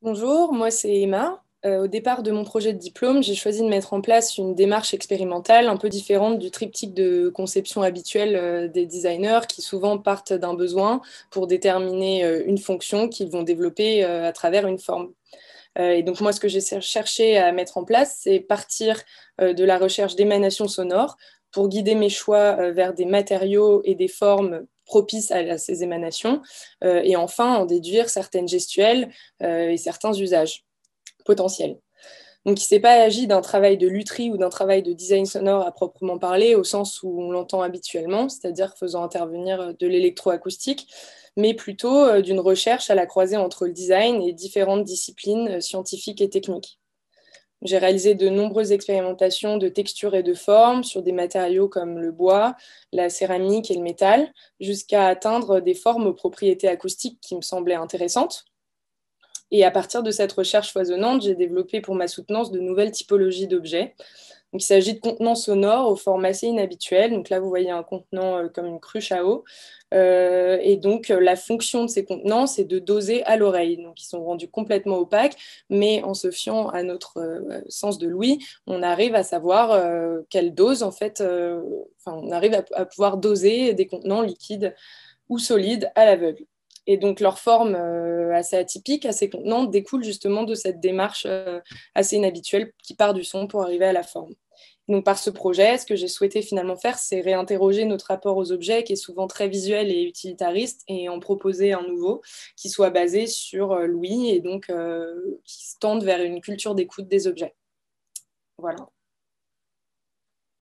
Bonjour, moi c'est Emma. Au départ de mon projet de diplôme, j'ai choisi de mettre en place une démarche expérimentale un peu différente du triptyque de conception habituel des designers qui souvent partent d'un besoin pour déterminer une fonction qu'ils vont développer à travers une forme. Et donc moi, ce que j'ai cherché à mettre en place, c'est partir de la recherche d'émanations sonores pour guider mes choix vers des matériaux et des formes propices à ces émanations, et enfin en déduire certaines gestuelles et certains usages potentiels. Donc, il ne s'est pas agi d'un travail de lutherie ou d'un travail de design sonore à proprement parler, au sens où on l'entend habituellement, c'est-à-dire faisant intervenir de l'électroacoustique, mais plutôt d'une recherche à la croisée entre le design et différentes disciplines scientifiques et techniques. J'ai réalisé de nombreuses expérimentations de textures et de formes sur des matériaux comme le bois, la céramique et le métal, jusqu'à atteindre des formes aux propriétés acoustiques qui me semblaient intéressantes. Et à partir de cette recherche foisonnante, j'ai développé pour ma soutenance de nouvelles typologies d'objets. Donc, il s'agit de contenants sonores aux formes assez inhabituelles. Donc là, vous voyez un contenant comme une cruche à eau. Et donc, la fonction de ces contenants, c'est de doser à l'oreille. Donc, ils sont rendus complètement opaques, mais en se fiant à notre sens de l'ouïe, on arrive à savoir quelle dose, en fait, on arrive à pouvoir doser des contenants liquides ou solides à l'aveugle. Et donc leur forme assez atypique, assez contenante, découle justement de cette démarche assez inhabituelle qui part du son pour arriver à la forme. Donc par ce projet, ce que j'ai souhaité finalement faire, c'est réinterroger notre rapport aux objets qui est souvent très visuel et utilitariste et en proposer un nouveau qui soit basé sur l'ouïe et donc qui se tende vers une culture d'écoute des objets. Voilà.